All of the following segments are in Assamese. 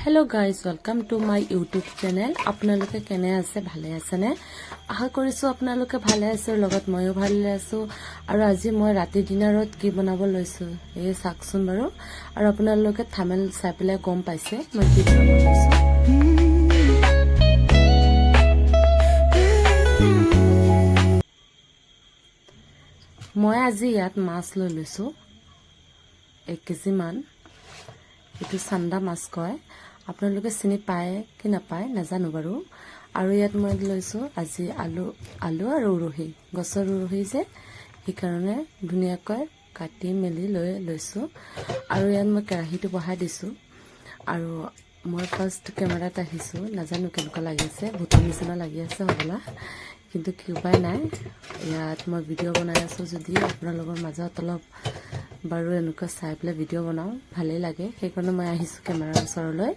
Hello guys welcome to my YouTube channel. आपनालोके केने आछे भाले आछेने आशा करिছো आपनालोके भाले आछे लगत मयो भाले आछो। आरो আজি মই राति डिनारत की बनाब लैছো ए साकसुन बारो आरो आपनालोके थामेल चाइ पेलाय गम पाइसे মই की बनाब लैছো। মই আজি ইয়াত মাছ লৈ লৈছো 1 কেজি মান। এটো চান্দা মাছ কয়, আপোনালোকে চিনি পায় কি নাপায় নাজানো বাৰু। আৰু ইয়াত মই লৈছো আজি আলু আৰু উৰহি, গছৰ উৰহি যে সেইকাৰণে ধুনীয়াকৈ কাটি মেলি লৈছো। আৰু ইয়াত মই কেৰাহীটো বহাই দিছো। আৰু মই ফাৰ্ষ্ট কেমেৰাত আহিছো, নাজানো কেনেকুৱা লাগিছে, ভূতৰ নিচিনা লাগি আছে হ'বলা, কিন্তু কি উপায় নাই। ইয়াত মই ভিডিঅ' বনাই আছো যদি আপোনালোকৰ মাজত অলপ বাৰু এনেকুৱা চাই পেলাই ভিডিঅ' বনাও, ভালেই লাগে, সেইকাৰণে মই আহিছো কেমেৰাৰ ওচৰলৈ।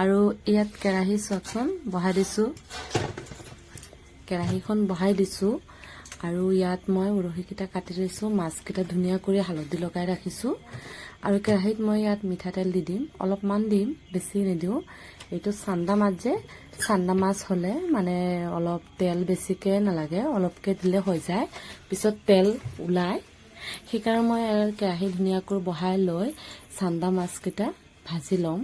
আৰু ইয়াত কেৰাহী চকচন বহাই দিছো, কেৰাহীখন বহাই দিছো। আৰু ইয়াত মই উৰহিকিটা কাটি লৈছো, মাছকিটা ধুনীয়া কৰি হালধি লগাই ৰাখিছো। আৰু কেৰাহীত মই ইয়াত মিঠাতেল দি দিম, অলপমান দিম, বেছি নিদিওঁ। এইটো চান্দা মাছ যে, চান্দা মাছ হলে মানে অলপ তেল বেছিকে নালাগে, অলপকে দিলে হৈ যায়, পিছত তেল ওলাই। সেইকাৰণে মই কেৰাহী ধুনীয়াকৈ বহাই লৈ চান্দা মাছকিটা ভাজি লম।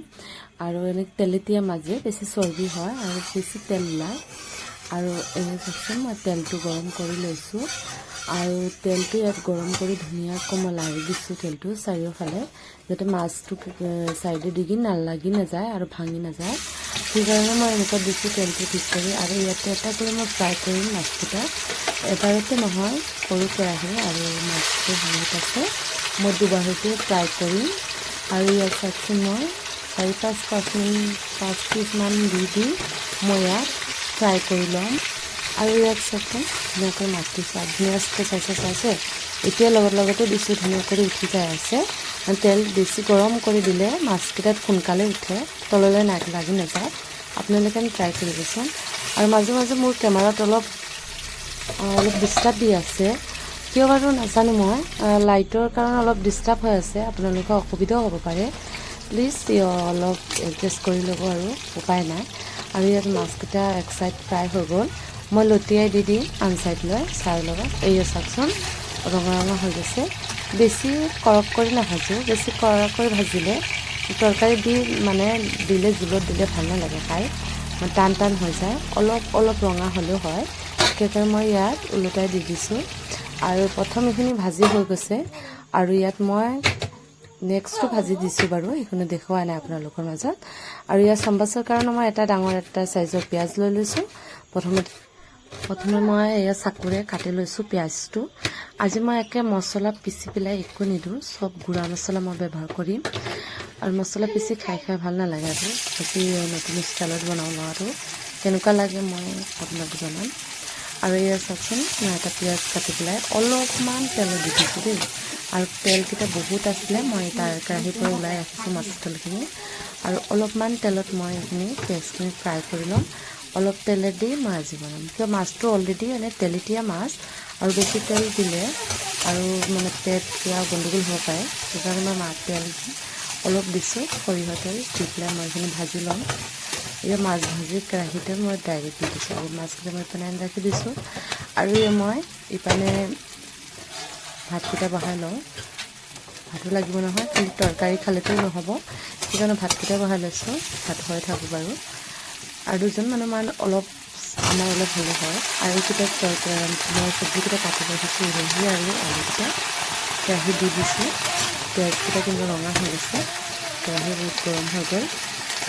আৰু এনে তেলেতীয়া মাছ যে বেছি চৰ্বি হয় আৰু বেছি তেল ওলায়। আৰু এনে চাওকচোন মই তেলটো গৰম কৰি লৈছো। আৰু তেলটো ইয়াত গৰম কৰি ধুনীয়াকৈ মই লাৰি দিছো তেলটো চাৰিওফালে, যাতে মাছটো চাইডে দিগি নালাগি নাযায় আৰু ভাঙি নাযায়। সেইকাৰণে মই এনেকুৱা দিছো তেলটো ঠিক কৰি। আৰু ইয়াতে এটা কৰি মই ফ্ৰাই কৰিম মাছকেইটা, এবাৰতে নহয়, সৰু কেৰাহী আৰু মাছটো বহুত আছে, মই দুবাৰতে ফ্ৰাই কৰিম। আৰু ইয়াত চাওকচোন মই 4-5 পিচ মান দি মই ইয়াত ফ্ৰাই কৰি ল'ম। আৰু ইয়াত চাওকচোন ধুনীয়াকৈ মাছটো ধুনীয়াকৈ চাইছে, এতিয়া লগতে দিছো, ধুনীয়া কৰি উঠি যাই আছে। তেল বেছি গৰম কৰি দিলে মাছকেইটাত সোনকালে উঠে, তললৈ লাগি নাযায়। আপোনালোকে ট্ৰাই কৰিবচোন। আৰু মাজে মাজে মোৰ কেমেৰাত অলপ ডিষ্টাৰ্ব দি আছে, কিয় বাৰু নাজানো, মই লাইটৰ কাৰণে অলপ ডিষ্টাৰ্ব হৈ আছে, আপোনালোকৰ অসুবিধাও হ'ব পাৰে, প্লিজ অলপ এডজাষ্ট কৰি ল'ব, আৰু উপায় নাই। আৰু ইয়াত মাছকেইটা এক চাইড ফ্ৰাই হৈ গ'ল, মই লটিয়াই দি দিম আন চাইড লৈ চাই লগত। এইয়া চাওকচোন ৰঙা হৈ গৈছে। বেছি কৰক কৰি নাভাজো, বেছি কৰক কৰি ভাজিলে তৰকাৰী দি মানে দিলে জোলত দিলে ভাল নালাগে খাই, টান হৈ যায়, অলপ ৰঙা হ'লেও হয়। সেইকাৰণে মই ইয়াত ওলোটাই দি দিছোঁ। আৰু প্ৰথম এইখিনি ভাজি হৈ গৈছে, আৰু ইয়াত মই নেক্সটটো ভাজি দিছোঁ বাৰু, সেইখিনি দেখুওৱা নাই আপোনালোকৰ মাজত। আৰু ইয়াত চম্বাছৰ কাৰণে মই এটা ডাঙৰ এটা চাইজৰ পিঁয়াজ লৈ লৈছোঁ। প্ৰথমে মই এয়া চাকুৰে কাটি লৈছোঁ পিঁয়াজটো। আজি মই একে মছলা পিচি পেলাই একো নিদিওঁ, চব গুড়া মছলা মই ব্যৱহাৰ কৰিম। আৰু মছলা পিচি খাই ভাল নালাগে, আৰু আজি নতুন ষ্টাইলত বনাওঁ আৰু কেনেকুৱা লাগে মই আপোনাক জনাম। আৰু এয়া চাওকচোন মই এটা পিঁয়াজ কাটি পেলাই অলপমান তেলত দি দিছোঁ দেই। আৰু তেলকেইটা বহুত আছিলে, মই তাৰ কেৰাহীৰ পৰা ওলাই ৰাখিছোঁ মাছ তেলখিনি। আৰু অলপমান তেলত মই এইখিনি পিঁয়াজখিনি ফ্ৰাই কৰি ল'ম। অলপ তেলে দি মই আজি বনাম, কিয় মাছটো অলৰেডি এনে তেলেতীয়া মাছ, আৰু বেছি তেল দিলে আৰু মানে পেট কিবা গণ্ডগোল হ'ব পাৰে, সেইকাৰণে মই তেল অলপ দিছোঁ, সৰিয়হ তেল দি পেলাই মই এইখিনি ভাজি ল'ম। এতিয়া মাছ ভাজি কেৰাহীতে মই ডাইৰেক্ট দি দিছোঁ, আৰু মাছকেইটা মই ইপিনে ৰাখি দিছোঁ। আৰু মই ইপিনে ভাতকেইটা বহাই লওঁ, ভাতো লাগিব নহয়, কিন্তু তৰকাৰী খালেতো নহ'ব, সেইকাৰণে ভাতকেইটা বহাই লৈছোঁ, ভাত হৈ থাকোঁ বাৰু। আৰু দুজন মানুহ অলপ আমাৰ অলপ হ'লে হয়। আৰু এইকেইটা মই চব্জিকেইটা কাটি ৰাখিছোঁ, উৰহি আৰু আলুকেইটা কেৰাহীত দি দিছোঁ। পিঁয়াজকেইটা কিন্তু ৰঙা হৈ গৈছে, কেৰাহী বহুত গৰম হৈ গ'ল।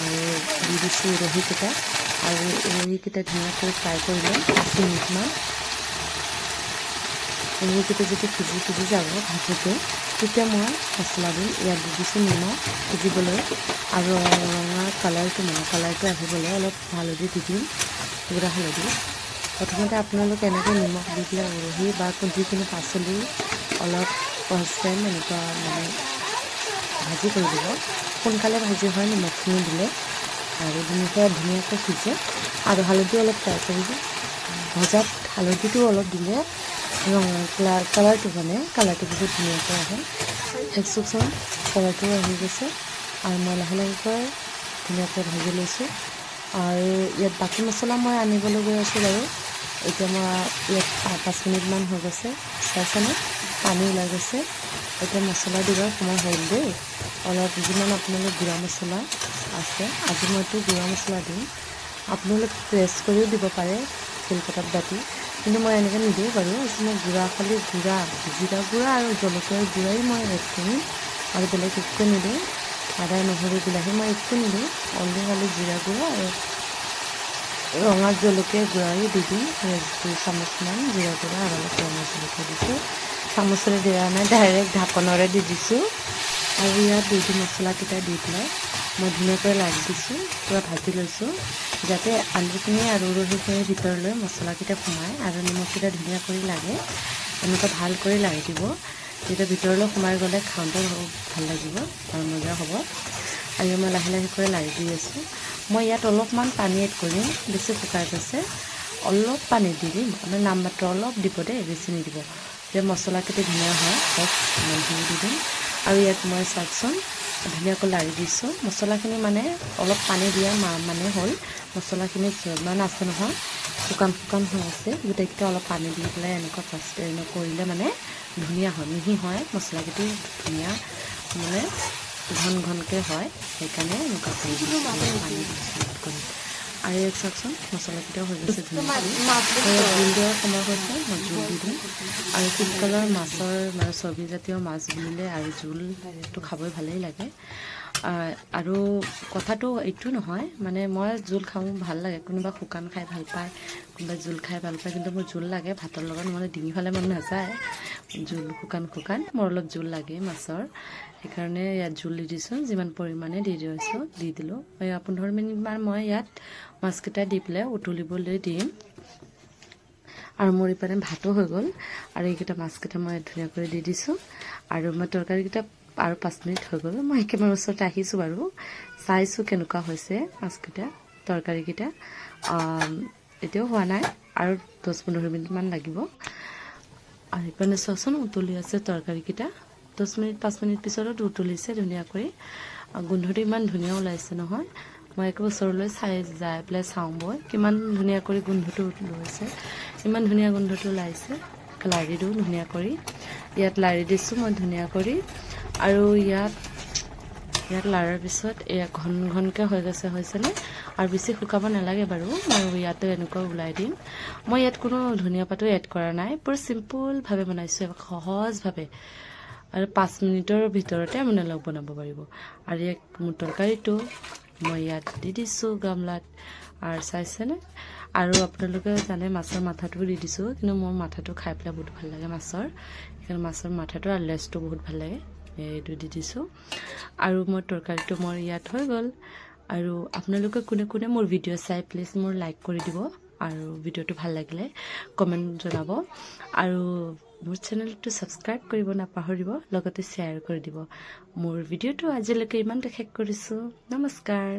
আৰু দি দিছোঁ উৰহিকেইটা, আৰু উৰহিকেইটা ধুনীয়াকৈ ফ্ৰাই কৰি ল'ম 5 মিনিটমান। উৰহিকেইটা যেতিয়া সিজি যাব ভাজোঁতে, তেতিয়া মই মছলা দিম। ইয়াত দি দিছোঁ নিমখ সিজিবলৈ, আৰু ৰঙা কালাৰটো আহিবলৈ অলপ হালধি দি দিম, গুড়া হালধি। প্ৰথমতে আপোনালোকে এনেকৈ নিমখ দি পেলাই উৰহি বা যিকোনো পাচলি অলপ ফাৰ্ষ্ট টাইম এনেকুৱা মানে ভাজি কৰি দিব, সোনকালে ভাজি হয় নিমখখিনি দিলে, আৰু ধুনীয়াকৈ সিজে। আৰু হালধি অলপ ফ্ৰাই কৰিব, ভজাত হালধিটো অলপ দিলে কালাৰটো বহুত ধুনীয়াকৈ আহে। একচুকচন কালাৰটো আহি গৈছে আৰু মই লাহে লাহেকৈ ধুনীয়াকৈ ভাজি লৈছোঁ আৰু ইয়াত বাকী মছলা মই আনিবলৈ গৈ আছোঁ বাৰু এতিয়া মই ইয়াত 5 মিনিটমান হৈ গৈছে চাইছেনে পানী ওলাই গৈছে এতিয়া মছলা দিবৰ সময় হ'ল দেই অলপ যিমান আপোনালোক গুড়া মছলা আছে আজি মইতো গুড়া মছলা দিম আপোনালোক প্ৰেছ কৰিও দিব পাৰে শিলপাতাত বাটি কিন্তু মই এনেকৈ নিদিওঁ বাৰু আজি মই গুড়া খালি গুড়া জিৰা গুড়া আৰু জলকীয়াৰ গুড়াই মই এড কৰিম আৰু বেলেগ একো নিদিওঁ আদা নহৰু বিলাহী মই একো নিদিওঁ অনলি খালি জিৰা গুড়া আৰু ৰঙা জলকীয়া গুড়াই দি দিম 2 চামুচমান জিৰা গুড়া আৰু অলপ ৰঙা জলকীয়া দিছোঁ চামুচেৰে দিয়া নাই ডাইৰেক্ট ঢাকনেৰে দি দিছোঁ আৰু ইয়াত দুই মছলাকেইটা দি পেলাই মই ধুনীয়াকৈ লাৰি দিছোঁ পূৰা ভাজি লৈছোঁ যাতে আলুখিনি আৰু উৰহীখিনিৰ ভিতৰলৈ মছলাকেইটা সোমায় আৰু নিমখকেইটা ধুনীয়া কৰি লাগে এনেকুৱা ভাল কৰি লাৰি দিব তেতিয়া ভিতৰলৈ সোমাই গ'লে খাওঁতে ভাল লাগিব আৰু মজা হ'ব আৰু মই লাহে লাহে কৰি লাৰি দি আছোঁ মই ইয়াত অলপমান পানী এড কৰিম বেছি শুকাই গৈছে অলপ পানী দি দিম মানে নামমাত্ৰ অলপ দিব দেই বেছি নিদিব যে মছলাকেইটা ধুনীয়া হয় ইমানখিনি দি দিম আৰু ইয়াত মই চাওকচোন ধুনীয়াকৈ লাৰি দিছোঁ মছলাখিনি মানে অলপ পানী দিয়া মানে হ'ল মছলাখিনি যিমান আছে নহয় শুকান হৈ আছে গোটেইকেইটা অলপ পানী দি পেলাই এনেকুৱা ফাৰ্ষ্ট কৰিলে মানে ধুনীয়া হয় মিহি হয় মছলাকেইটা ধুনীয়া মানে ঘনকৈ হয় সেইকাৰণে এনেকুৱা কৰি পানী দিছোঁ আৰু ইয়াত চাওকচোন মছলাকেইটাও হৈ গৈছে ধুনীয়াকৈ জোল দিয়াৰ সময় হৈছে মই জোল দি দিম আৰু শীতকালৰ মাছৰ মানে চৰ্বিজাতীয় মাছ বুলিলে আৰু জোলটো খাবই ভালেই লাগে আৰু কথাটো এইটো নহয় মানে মই জোল খাওঁ ভাল লাগে কোনোবা শুকান খাই ভাল পায় কোনোবা জোল খাই ভাল পায় কিন্তু মোৰ জোল লাগে ভাতৰ লগত মানে ডিঙি ফালে মন নাযায় জোল শুকান মোৰ অলপ জোল লাগে মাছৰ সেইকাৰণে ইয়াত জোল দি দিছোঁ যিমান পৰিমাণে দি দিলোঁ 15 মিনিটমান মই ইয়াত মাছকেইটা দি পেলাই উতলিবলৈ দিম আৰু মোৰ ইপিনে ভাতো হৈ গ'ল আৰু এইকেইটা মাছকেইটা মই ধুনীয়াকৈ দি দিছোঁ আৰু মই তৰকাৰীকেইটা আৰু 5 মিনিট হৈ গ'ল মই একেবাৰে ওচৰতে আহিছোঁ বাৰু চাইছোঁ কেনেকুৱা হৈছে মাছকেইটা তৰকাৰীকেইটা এতিয়াও হোৱা নাই আৰু 10-15 মিনিটমান লাগিব আৰু ইপিনে চাওকচোন উতলি আছে তৰকাৰীকেইটা 10 মিনিট 5 মিনিট পিছতো উতলিছে ধুনীয়াকৈ গোন্ধটো ইমান ধুনীয়া ওলাইছে নহয় মই একেবাৰে ওচৰলৈ যাই পেলাই চাওঁগৈ কিমান ধুনীয়া কৰি গোন্ধটো ওলাইছে ইমান ধুনীয়া গোন্ধটো ওলাইছে লাৰি দিওঁ ধুনীয়া কৰি ইয়াত লাৰি দিছোঁ মই ধুনীয়া কৰি আৰু ইয়াত লাৰাৰ পিছত এয়া ঘনকৈ হৈ গৈছে হৈছেনে আৰু বেছি শুকাব নালাগে বাৰু মই ইয়াতে এনেকুৱা ওলাই দিম মই ইয়াত কোনো ধনিয়া পাতো এড কৰা নাই পুৰা চিম্পলভাৱে বনাইছোঁ সহজভাৱে আৰু 5 মিনিটৰ ভিতৰতে আপোনালোক বনাব পাৰিব আৰু এক মোৰ তৰকাৰীটো মই ইয়াত দি দিছোঁ গামলাত আৰু চাইছেনে আৰু আপোনালোকে জানে মাছৰ মাথাটো দি দিছোঁ কিন্তু মোৰ মাথাটো খাই পেলাই বহুত ভাল লাগে মাছৰ সেইকাৰণে মাছৰ মাথাটো আৰু লেজটো বহুত ভাল লাগে এইটো দি দিছোঁ আৰু মোৰ তৰকাৰীটো মোৰ ইয়াত হৈ গ'ল আৰু আপোনালোকে কোনে মোৰ ভিডিঅ' চাই প্লিজ মোৰ লাইক কৰি দিব আৰু ভিডিঅ'টো ভাল লাগিলে কমেণ্ট জনাব আৰু মোৰ চেনেলটো ছাবস্ক্ৰাইব কৰিব নাপাহৰিব লগতে শ্বেয়াৰ কৰি দিব মোৰ ভিডিঅ'টো আজিলৈকে ইমানতে শেষ কৰিছোঁ নমস্কাৰ।